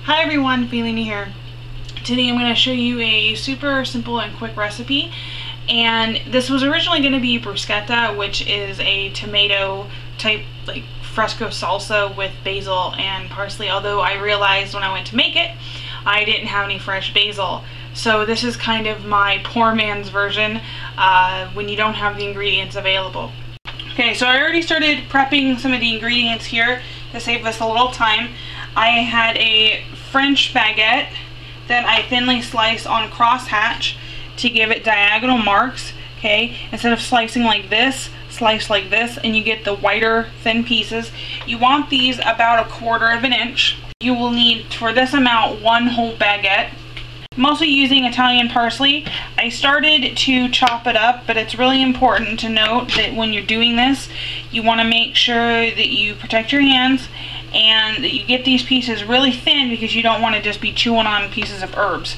Hi everyone, Feelini here. Today I'm going to show you a super simple and quick recipe, and this was originally going to be bruschetta, which is a tomato type like fresco salsa with basil and parsley, although I realized when I went to make it I didn't have any fresh basil. So this is kind of my poor man's version when you don't have the ingredients available. Okay, so I already started prepping some of the ingredients here to save us a little time. I had a French baguette that I thinly sliced on crosshatch to give it diagonal marks. Okay, instead of slicing like this, slice like this, and you get the whiter thin pieces. You want these about 1/4 of an inch. You will need, for this amount, 1 whole baguette. I'm also using Italian parsley. I started to chop it up, but it's really important to note that when you're doing this, you want to make sure that you protect your hands and that you get these pieces really thin, because you don't want to just be chewing on pieces of herbs.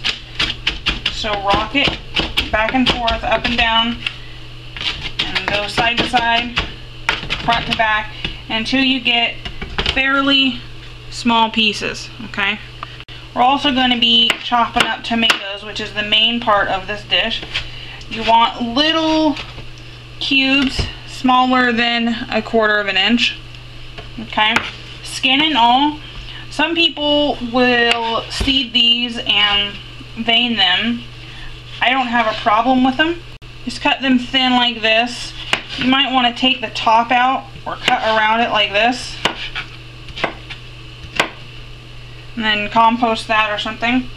So rock it back and forth, up and down, and go side to side, front to back, until you get fairly small pieces, okay? We're also going to be chopping up tomatoes, which is the main part of this dish. You want little cubes, smaller than 1/4 of an inch, okay? Skin and all. Some people will seed these and vein them. I don't have a problem with them. Just cut them thin like this. You might want to take the top out or cut around it like this, and then compost that or something.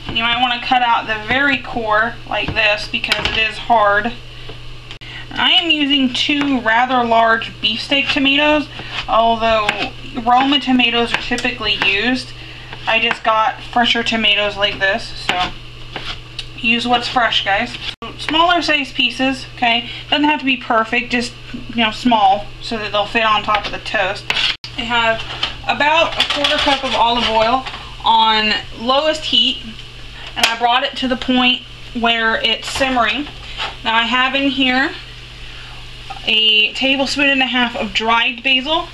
And you might want to cut out the very core like this, because it is hard. I am using 2 rather large beefsteak tomatoes, although Roma tomatoes are typically used. I just got fresher tomatoes like this, so use what's fresh, guys. Smaller size pieces, okay? Doesn't have to be perfect, just, you know, small, so that they'll fit on top of the toast. I have about 1/4 cup of olive oil on lowest heat, and I brought it to the point where it's simmering. Now I have in here a 1.5 tablespoons of dried basil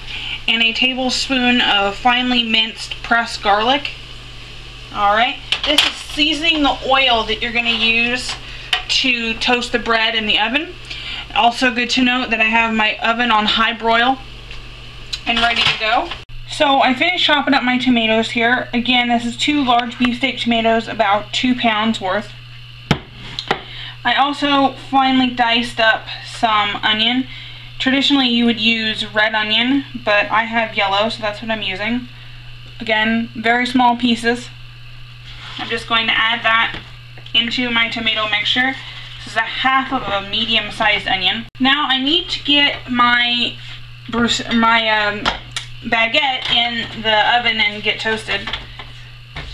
and a tablespoon of finely minced pressed garlic. Alright, this is seasoning the oil that you're going to use to toast the bread in the oven. Also good to note that I have my oven on high broil and ready to go. So I finished chopping up my tomatoes here. Again, this is 2 large beefsteak tomatoes, about 2 pounds worth. I also finely diced up some onion. Traditionally you would use red onion, but I have yellow, so that's what I'm using. Again, very small pieces. I'm just going to add that into my tomato mixture. This is 1/2 of a medium-sized onion. Now I need to get my baguette in the oven and get toasted.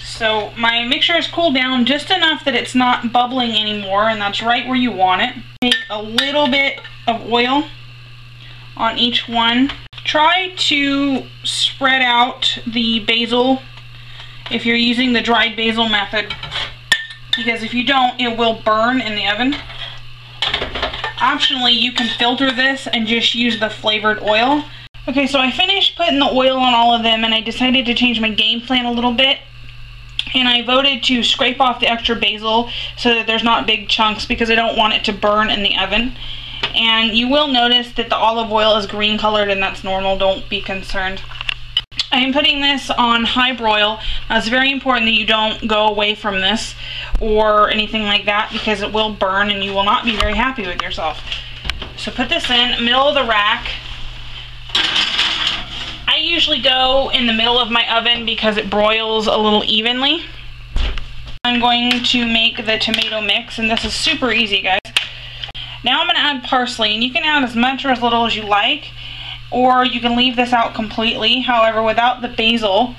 So my mixture has cooled down just enough that it's not bubbling anymore, and that's right where you want it. Take a little bit of oil on each one. Try to spread out the basil if you're using the dried basil method, because if you don't, it will burn in the oven. Optionally, you can filter this and just use the flavored oil. Okay, so I finished putting the oil on all of them, and I decided to change my game plan a little bit. And I voted to scrape off the extra basil so that there's not big chunks, because I don't want it to burn in the oven. And you will notice that the olive oil is green colored, and that's normal. Don't be concerned. I am putting this on high broil. Now, it's very important that you don't go away from this or anything like that, because it will burn and you will not be very happy with yourself. So put this in middle of the rack. I usually go in the middle of my oven because it broils a little evenly. I'm going to make the tomato mix, and this is super easy, guys. Now I'm going to add parsley, and you can add as much or as little as you like, or you can leave this out completely. However, without the basil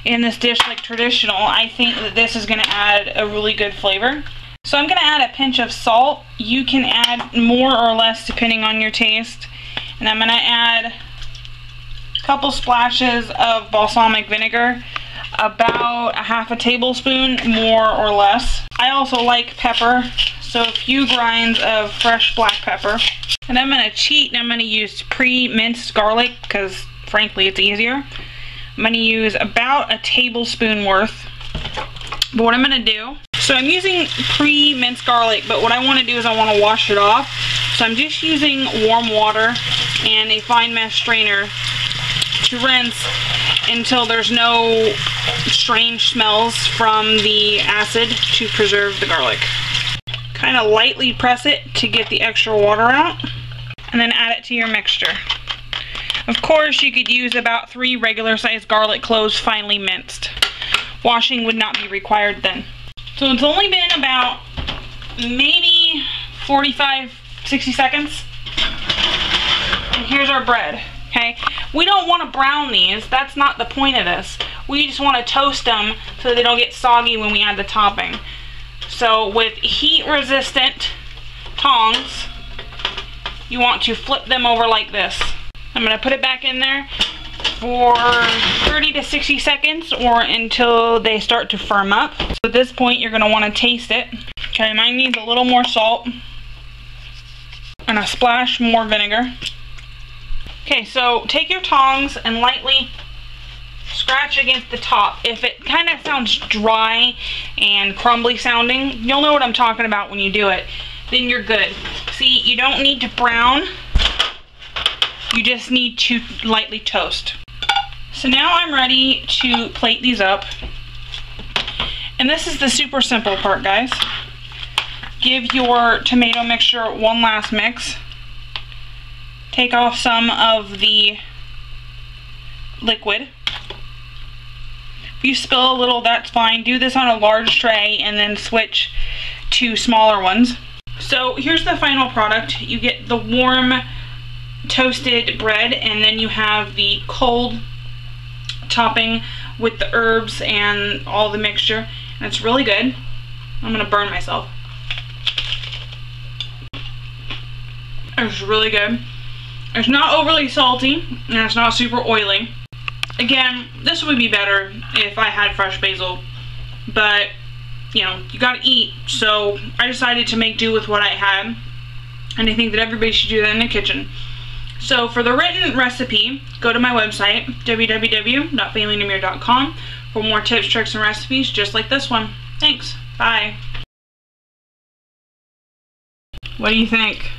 in this dish like traditional, I think that this is going to add a really good flavor. So I'm going to add a pinch of salt. You can add more or less depending on your taste. And I'm going to add couple splashes of balsamic vinegar, about 1/2 tablespoon, more or less. I also like pepper, so a few grinds of fresh black pepper. And I'm going to cheat, and I'm going to use pre-minced garlic, because frankly it's easier. I'm going to use about a tablespoon worth. But what I'm going to do, so I'm using pre-minced garlic, but what I want to do is I want to wash it off. So I'm just using warm water and a fine mesh strainer to rinse until there's no strange smells from the acid to preserve the garlic. Kind of lightly press it to get the extra water out, and then add it to your mixture. Of course, you could use about 3 regular sized garlic cloves finely minced. Washing would not be required then. So it's only been about maybe 45-60 seconds. And here's our bread, okay? We don't want to brown these. That's not the point of this. We just want to toast them so they don't get soggy when we add the topping. So with heat resistant tongs, you want to flip them over like this. I'm going to put it back in there for 30 to 60 seconds or until they start to firm up. So at this point, you're going to want to taste it. Okay, mine needs a little more salt and a splash more vinegar. Okay, so take your tongs and lightly scratch against the top. If it kind of sounds dry and crumbly sounding, you'll know what I'm talking about when you do it. Then you're good. See, you don't need to brown. You just need to lightly toast. So now I'm ready to plate these up. And this is the super simple part, guys. Give your tomato mixture one last mix. Take off some of the liquid. If you spill a little, that's fine. Do this on a large tray and then switch to smaller ones. So here's the final product. You get the warm toasted bread, and then you have the cold topping with the herbs and all the mixture, and it's really good. I'm gonna burn myself. It's really good. It's not overly salty and it's not super oily. Again, this would be better if I had fresh basil, but you know, you gotta eat, so I decided to make do with what I had, and I think that everybody should do that in the kitchen. So for the written recipe, go to my website, www.familyandamir.com, for more tips, tricks, and recipes just like this one. Thanks. Bye. What do you think?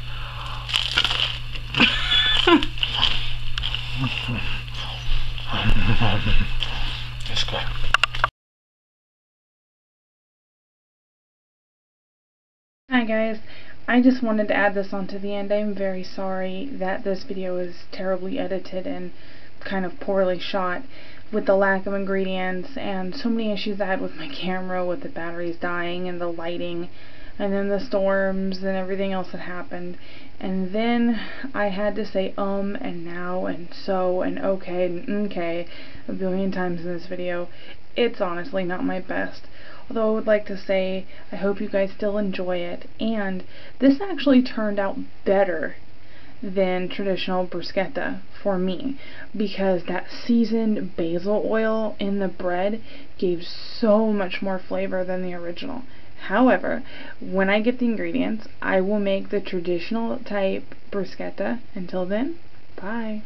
It's good. Hi guys, I just wanted to add this onto the end. I'm very sorry that this video is terribly edited and kind of poorly shot with the lack of ingredients and so many issues I had with my camera, with the batteries dying and the lighting and then the storms and everything else that happened. And then I had to say and now and so and okay and okay a billion times in this video. It's honestly not my best. Although I would like to say I hope you guys still enjoy it, and this actually turned out better than traditional bruschetta for me, because that seasoned basil oil in the bread gave so much more flavor than the original. However, when I get the ingredients, I will make the traditional type bruschetta. Until then, bye.